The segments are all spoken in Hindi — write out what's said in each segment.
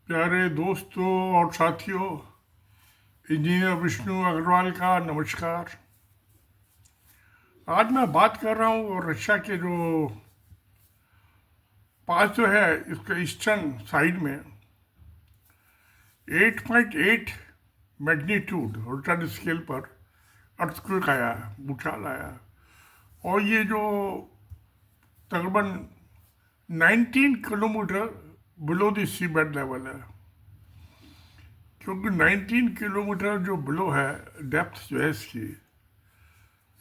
प्यारे दोस्तों और साथियों, इंजीनियर विष्णु अग्रवाल का नमस्कार। आज मैं बात कर रहा हूँ रशिया के जो पास जो है इसके ईस्टर्न साइड में 8.8 मैग्नीट्यूड रिक्टर स्केल पर अर्थक्वेक आया, भूचाल आया। और ये जो तकरीबन 19 kilometre below the sea bed level है, क्योंकि 19 किलोमीटर जो बिलो है डेप्थ जो है इसकी,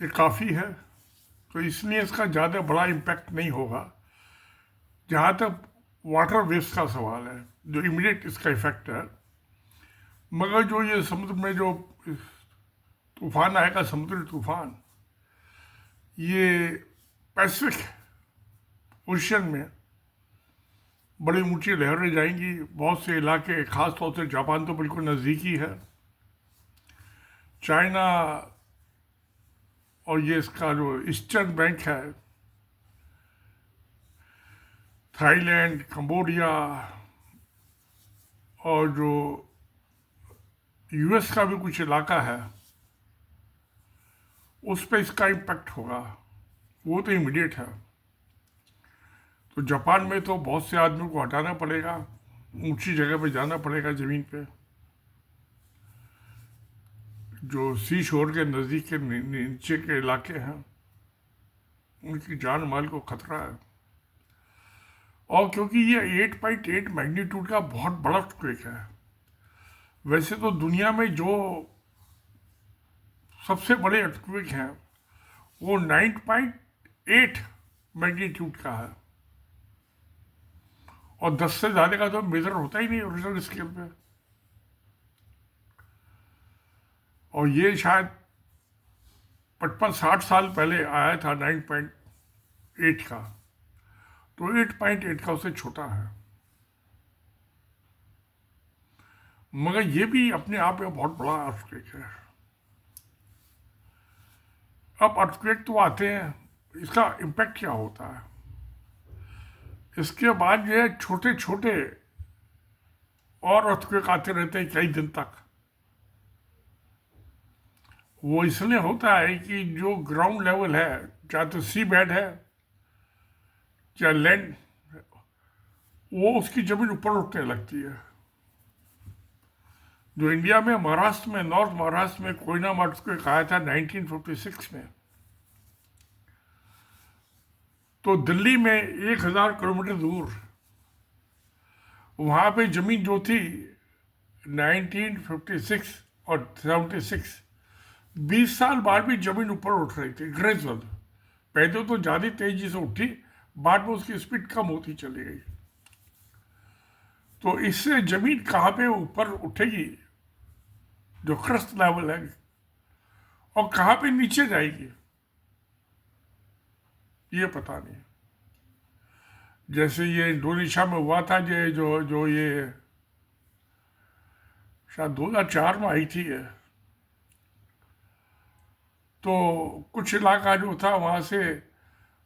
ये काफ़ी है। तो इसलिए इसका ज़्यादा बड़ा इम्पैक्ट नहीं होगा। जहाँ तक वाटर वेव्स का सवाल है, जो इमीडिएट इसका इफेक्ट है, मगर जो ये समुद्र में जो तूफान आएगा, समुद्री तूफान, ये पैसिफिक ओशन में बड़ी ऊंची लहरें जाएंगी। बहुत से इलाके, खास तौर से जापान तो बिल्कुल नज़दीकी है, चाइना और ये इसका जो ईस्टर्न बैंक है, थाईलैंड, कंबोडिया और जो यूएस का भी कुछ इलाका है, उस पर इसका इम्पैक्ट होगा। वो तो इमीडिएट है। तो जापान में तो बहुत से आदमी को हटाना पड़ेगा, ऊंची जगह पे जाना पड़ेगा, ज़मीन पे। जो सी शोर के नज़दीक के नीचे के इलाके हैं, उनकी जान माल को खतरा है। और क्योंकि ये 8.8 मैग्नीट्यूड का बहुत बड़ा क्वेक है। वैसे तो दुनिया में जो सबसे बड़े अर्थक्वेक हैं वो 9.8 मैग्नीट्यूड का है, और 10 से ज़्यादा का तो मेजर होता ही नहीं ओरिजिनल स्केल पे। और ये शायद 55-60 साल पहले आया था 9.8 का, तो 8.8 का उससे छोटा है। मगर ये भी अपने आप में बहुत बड़ा अर्थक्वेक है। अब अर्थक्वेक तो आते हैं, इसका इम्पैक्ट क्या होता है? इसके बाद ये छोटे छोटे और अर्थक्वेक आते रहते हैं कई दिन तक। वो इसलिए होता है कि जो ग्राउंड लेवल है, चाहे तो सी बेड है चाहे लैंड, वो उसकी जमीन ऊपर उठने लगती है। जो इंडिया में महाराष्ट्र में, नॉर्थ महाराष्ट्र में कोयना अर्थक्वेक आया था 1956 में, तो दिल्ली में 1000 किलोमीटर दूर वहाँ पे जमीन जो थी 1956 और 76, 20 साल बाद भी जमीन ऊपर उठ रही थी ग्रेजुअल। पहले तो ज़्यादा तेजी से उठी, बाद में उसकी स्पीड कम होती चली गई। तो इससे जमीन कहाँ पे ऊपर उठेगी, जो क्रस्ट लेवल है, और कहाँ पे नीचे जाएगी, ये पता नहीं। जैसे ये इंडोनेशिया में हुआ था, ये जो जो ये शायद 2004 में आई थी ये, तो कुछ इलाका जो था वहाँ से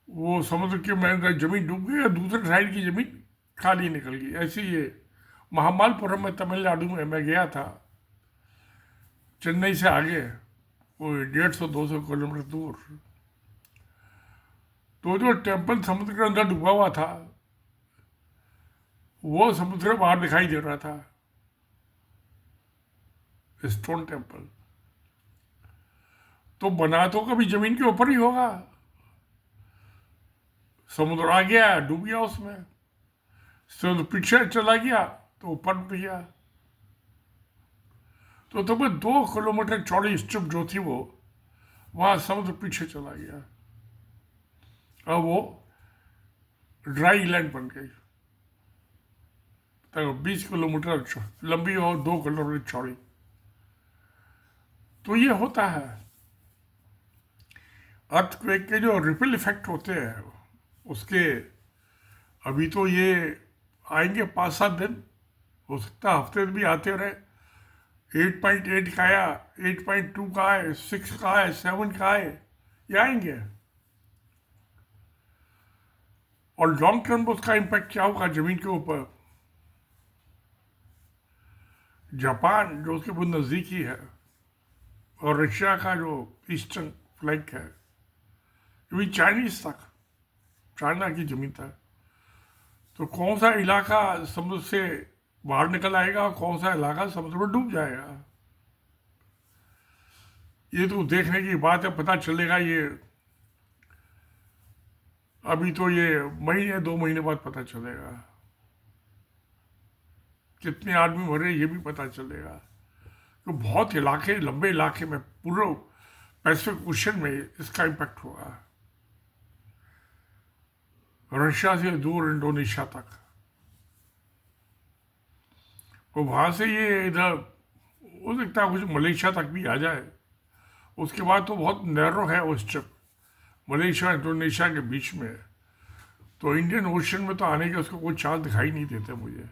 वो समुद्र के में जमीन डूब गई और दूसरे साइड की जमीन खाली निकल गई। ऐसे ये महाबलीपुरम में, तमिलनाडु में मैं गया था, चेन्नई से आगे, वो 150-200 किलोमीटर दूर। तो जो टेम्पल समुद्र के अंदर डूबा हुआ था, वो समुद्र बाहर दिखाई दे रहा था, स्टोन टेम्पल। तो बना तो कभी जमीन के ऊपर ही होगा, समुद्र आ गया, डूब गया उसमें, समुद्र पीछे चला गया तो ऊपर उठ गया। तो तुम्हें 2 किलोमीटर चौड़ी स्ट्रिप जो थी वो, वहां समुद्र पीछे चला गया, अब वो ड्राई लैंड बन गई। तो 20 किलोमीटर लंबी और 2 किलोमीटर चौड़ी। तो ये होता है अर्थक्वेक के जो रिपल इफेक्ट होते हैं उसके। अभी तो ये आएंगे 5-7 दिन, हो सकता है हफ्ते भी आते रहे। 8.8 का आया, 8.2 का आए, 6 का आए, 7 का आए, ये आएंगे। और लॉन्ग टर्म में उसका इम्पैक्ट क्या होगा जमीन के ऊपर, जापान जो उसके बहुत नज़दीकी है, और रशिया का जो ईस्टर्न फ्लैंक है, ये भी चाइनीज तक, चाइना की जमीन तक। तो कौन सा इलाका समुद्र से बाहर निकल आएगा और कौन सा इलाका समुद्र में डूब जाएगा, ये तो देखने की बात है, पता चलेगा ये। अभी तो ये महीने 2 महीने बाद पता चलेगा, कितने आदमी मरे ये भी पता चलेगा। तो बहुत इलाके, लंबे इलाके में, पूरे पैसिफिक ओशन में इसका इम्पैक्ट होगा, रशिया से दूर इंडोनेशिया तक। तो वहाँ से ये इधर हो सकता है कुछ मलेशिया तक भी आ जाए। उसके बाद तो बहुत नैरो है वो स्ट्रिप, मलेशिया इंडोनेशिया के बीच में। तो इंडियन ओशन में तो आने के उसको कोई चांस दिखाई नहीं देते मुझे।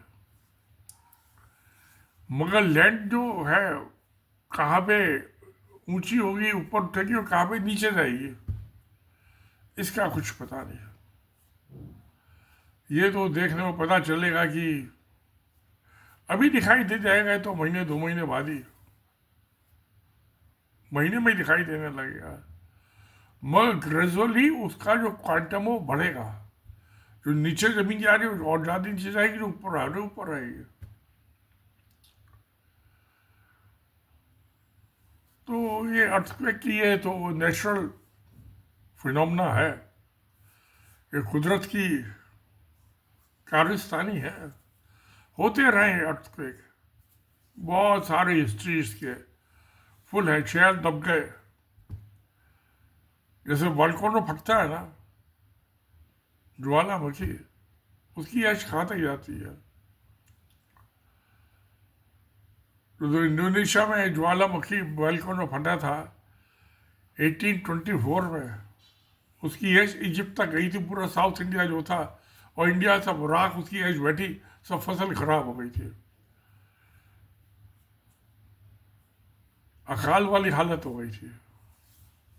मगर लैंड जो है कहाँ पे ऊंची होगी, ऊपर उठेगी, और कहाँ पे नीचे जाएगी, इसका कुछ पता नहीं। ये तो देखने में पता चलेगा कि अभी दिखाई दे जाएगा, तो महीने 2 महीने बाद ही, महीने में ही दिखाई देने लगेगा। मगर ग्रेजुअली उसका जो क्वांटम वो बढ़ेगा, जो नीचे जमीन जा रही है और ज़्यादा नीचे जाएगी, जो ऊपर आ रही ऊपर आएगी। तो ये अर्थक्वेक की है तो नेचुरल फिनोमेना है, ये कुदरत की कारस्तानी है। होते रहे अर्थक्वेक, बहुत सारे हिस्ट्री इसके फुल है। शहर दब गए, जैसे वॉल्केनो फटता है ना, ज्वालामुखी, उसकी ऐश कहाँ तक जाती है। तो इंडोनेशिया में ज्वालामुखी वॉल्केनो फटा था 1824 में, उसकी एज इजिप्ट तक गई थी, पूरा साउथ इंडिया जो था और इंडिया सब राख, उसकी एज बैठी, सब फसल खराब हो गई थी, अकाल वाली हालत हो गई थी।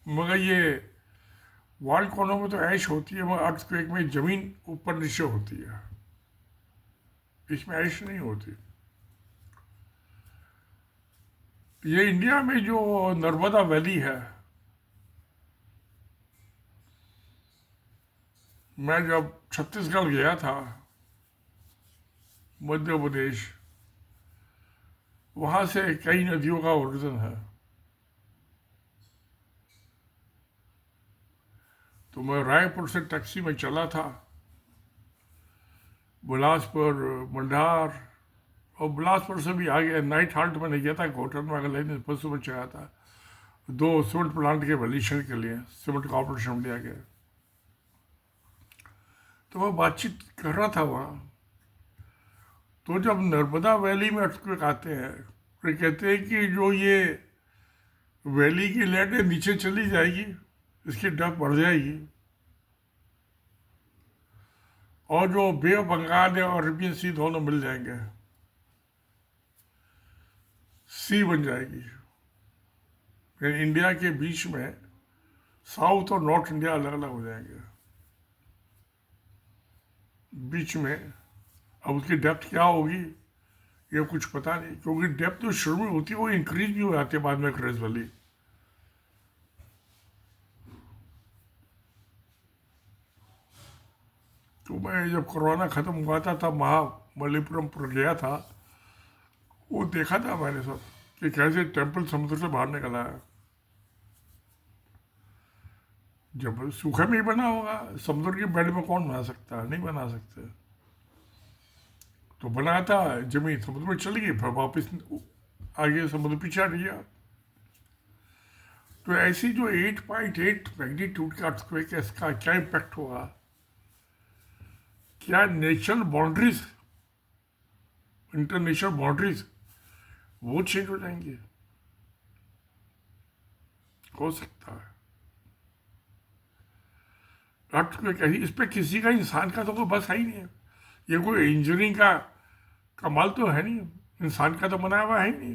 मगर ये वॉल्केनो में तो ऐश होती है, मगर अर्थक्वेक में जमीन ऊपर नीचे होती है, इसमें ऐश नहीं होती। ये इंडिया में जो नर्मदा वैली है, मैं जब छत्तीसगढ़ गया था, मध्य प्रदेश, वहाँ से कई नदियों का ओरिजिन है। तो मैं रायपुर से टैक्सी में चला था, बिलासपुर, मंडार, और बिलासपुर से भी आगे नाइट हाल्ट में नहीं गया था, होटल में अगर लेने बसों में चढ़ा था, 2 सीमेंट प्लांट के वैल्यूशन के लिए, सीमेंट कॉर्पोरेशन इंडिया के। तो मैं बातचीत कर रहा था वहाँ, तो जब नर्मदा वैली में अर्थक्वेक आते हैं तो कहते हैं कि जो ये वैली की लैंड नीचे चली जाएगी, इसकी डेप्थ बढ़ जाएगी, और जो बे ऑफ बंगाल है और अरेबियन सी दोनों मिल जाएंगे, सी बन जाएगी। यानी इंडिया के बीच में साउथ और नॉर्थ इंडिया अलग अलग हो जाएंगे बीच में। अब उसकी डेप्थ क्या होगी ये कुछ पता नहीं, क्योंकि डेप्थ जो शुरू में होती है वो इंक्रीज भी हो जाती है बाद में ग्रेजुअली। तो मैं जब कोरोना ख़त्म हुआ था तब महाबलीपुरम पर गया था, वो देखा था मैंने सब कि कैसे टेम्पल समुद्र से बाहर निकला है। जब सूखा में ही बना होगा, समुद्र के बेड में कौन बना सकता है, नहीं बना सकते। तो बनाया था, जमीन समुद्र में चली गई, फिर वापस आगे समुद्र पीछे हट गया। तो ऐसी जो 8.8 मैग्नीट्यूड का अर्थक्वेक है, इसका क्या इम्पैक्ट होगा, क्या नेशनल बाउंड्रीज, इंटरनेशनल बाउंड्रीज वो चेंज हो जाएंगी, हो सकता है। अर्थक्वेक ऐसी, इस पर किसी का, इंसान का तो कोई बस है ही नहीं है। ये कोई इंजीनियरिंग का कमाल तो है नहीं, इंसान का तो बनाया हुआ है ही नहीं,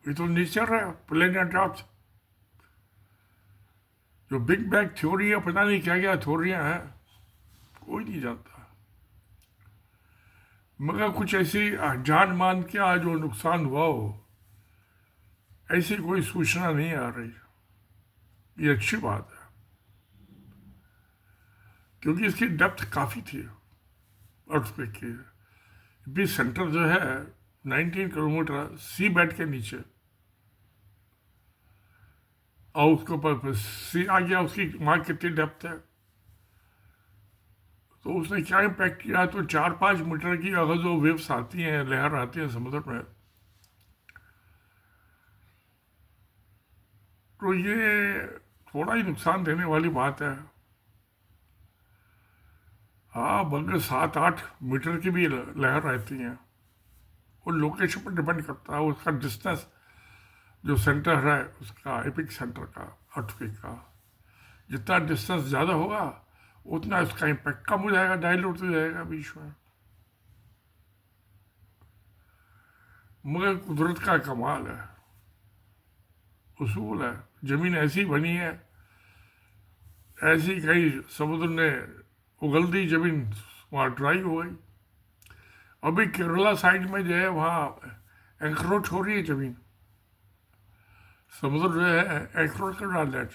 ये तो नेचर है, प्लेनेट अर्थ। जो बिग बैंग थ्योरी है, पता नहीं क्या क्या थ्योरियाँ हैं, कोई नहीं जानता। मगर कुछ ऐसी जान मान के जो नुकसान हुआ हो, ऐसी कोई सूचना नहीं आ रही। ये अच्छी बात है, क्योंकि इसकी डेप्थ काफ़ी थी अर्थक्वेक की। भी सेंटर जो है 19 किलोमीटर सी बेड के नीचे, और उसके ऊपर सी आ गया, उसकी वहाँ कितनी डेप्थ है। तो उसने क्या इम्पैक्ट किया, तो 4-5 मीटर की अगर जो वेव्स आती हैं, लहर आती है समुद्र में, तो ये थोड़ा ही नुकसान देने वाली बात है। हाँ, बल्कि 7-8 मीटर की भी लहर रहती हैं। वो लोकेशन पर डिपेंड करता है, उसका डिस्टेंस, जो सेंटर है उसका, एपिक सेंटर का, अर्थक्वेक का, जितना डिस्टेंस ज़्यादा होगा उतना उसका इम्पैक्ट कम हो जाएगा, डाइल्यूट हो जाएगा बीच में। मगर कुदरत का कमाल है, उसूल है। ज़मीन ऐसी बनी है, ऐसी कहीं समुद्र ने उगल दी ज़मीन, वहाँ ड्राई हो गई। अभी केरला साइड में जो है वहाँ एंक्रोच हो रही है ज़मीन, समुद्र जो है एंक्रोच कर रहा है।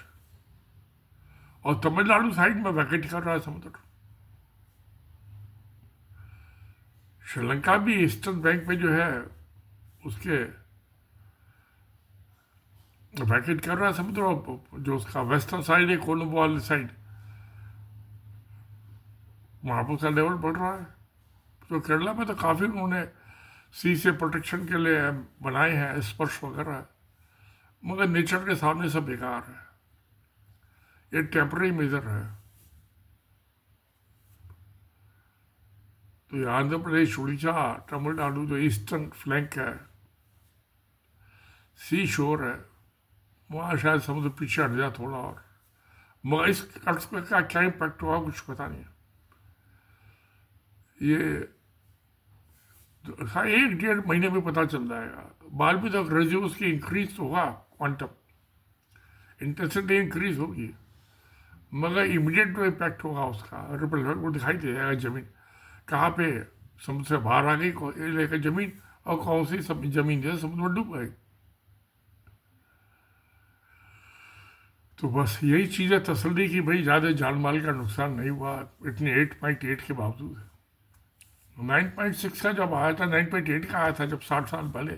और तमिलनाडु साइड में वैकेट कर रहा है समुद्र। श्रीलंका भी ईस्टर्न बैंक पे जो है उसके वैकेट कर रहा है समुद्र, और जो उसका वेस्टर्न साइड है, कोलंबो वाली साइड, वहाँ पर उसका लेवल बढ़ रहा है। तो केरला में तो काफ़ी उन्होंने सी से प्रोटेक्शन के लिए बनाए हैं, स्पर्श वगैरह, मगर नेचर के सामने सब बेकार है। ये टेम्पररी मेजर है। तो ये आंध्र प्रदेश, उड़ीसा, तमिलनाडु जो ईस्टर्न फ्लैंक है, सी शोर है, वहाँ शायद समुद्र पीछे हट जाए थोड़ा और, मगर इस अर्थक्वेक का क्या इम्पैक्ट होगा कुछ पता नहीं। ये हाँ, 1-1.5 महीने में पता चल जाएगा। बाद में तक रेजिड्यूज की इंक्रीज तो होगा, क्वांटम इंटेंसिटी इंक्रीज होगी, मगर इमीडिएट जो इम्पैक्ट होगा उसका रिपल इफेक्ट वो दिखाई दे जाएगा। जमीन कहाँ पे समुद्र से बाहर आ गई लेकर जमीन, और कौन सी सब जमीन जो है समुद्र में डूब गई। तो बस यही चीज़ है तसल्ली की, भाई ज़्यादा जान माल का नुकसान नहीं हुआ इतने 8.8 के बावजूद। 9.6 का जब आया था, 9.8 का आया था जब 60 साल पहले,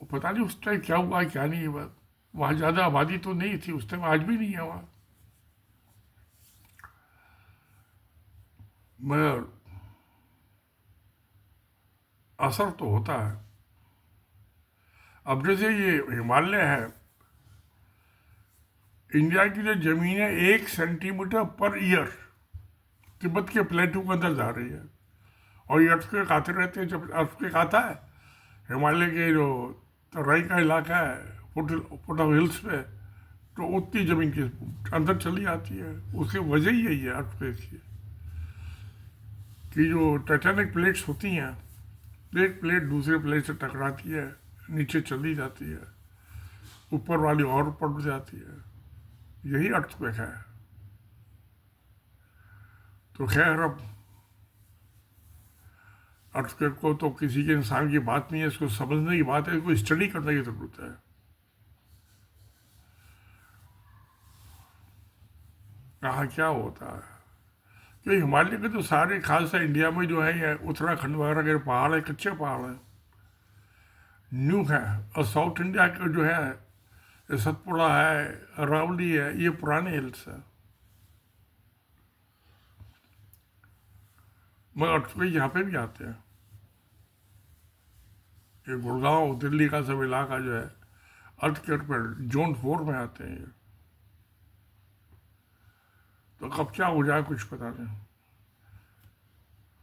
वो पता नहीं उस टाइम क्या हुआ क्या नहीं हुआ। वहाँ ज़्यादा आबादी तो नहीं थी उस टाइम, आज भी नहीं है वहाँ, मगर असर तो होता है। अब जैसे ये हिमालय है, इंडिया की जो ज़मीन है 1 सेंटीमीटर पर ईयर तिब्बत के प्लेटू के अंदर जा रही है, और ये अर्थक्वेक आते रहते हैं। जब अर्थक्वेक आता है हिमालय के जो तराई का इलाका है, फुट ऑफ हिल्स पे, तो उतनी ज़मीन के अंदर चली आती है। उसकी वजह ही यही है अर्थक्वेक की, कि जो टाइटैनिक प्लेट्स होती हैं, प्लेट दूसरे प्लेट से टकराती है, नीचे चली जाती है, ऊपर वाली और ऊपर जाती है, यही अर्थक्वेक है। तो खैर, अब अर्थक्वेक को तो किसी के इंसान की बात नहीं है, इसको समझने की बात है, इसको स्टडी करने की ज़रूरत है। कहाँ क्या होता है, कि हिमालय के तो सारे, खासकर इंडिया में जो है ये उत्तराखंड वगैरह के पहाड़ है, कच्चे पहाड़ हैं, न्यू है। और साउथ इंडिया के जो है, ये सतपुड़ा है, अरावली है, ये पुराने हिल्स है। मगर अर्थक्वेक यहाँ पे भी आते हैं। ये गुड़गांव दिल्ली का सब इलाका जो है अर्थक्वेक पर जोन 4 में आते हैं ये। तो कब क्या हो जाए कुछ पता नहीं।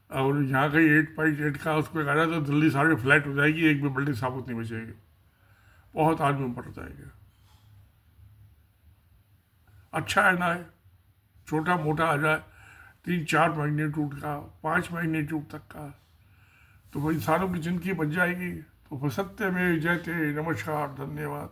और यहाँ कहीं 8.8 का उसको कह रहा तो दिल्ली सारी फ्लैट हो जाएगी, एक भी बिल्डिंग साबुत नहीं बचेगी, बहुत आदमी मर जाएंगे। अच्छा है ना, है छोटा मोटा आ जाए 3-4 मैग्नीट्यूड का, 5 मैग्नीट्यूड तक का, तो वो इंसानों की जिंदगी बच जाएगी। तो सत्य में जयते। नमस्कार, धन्यवाद।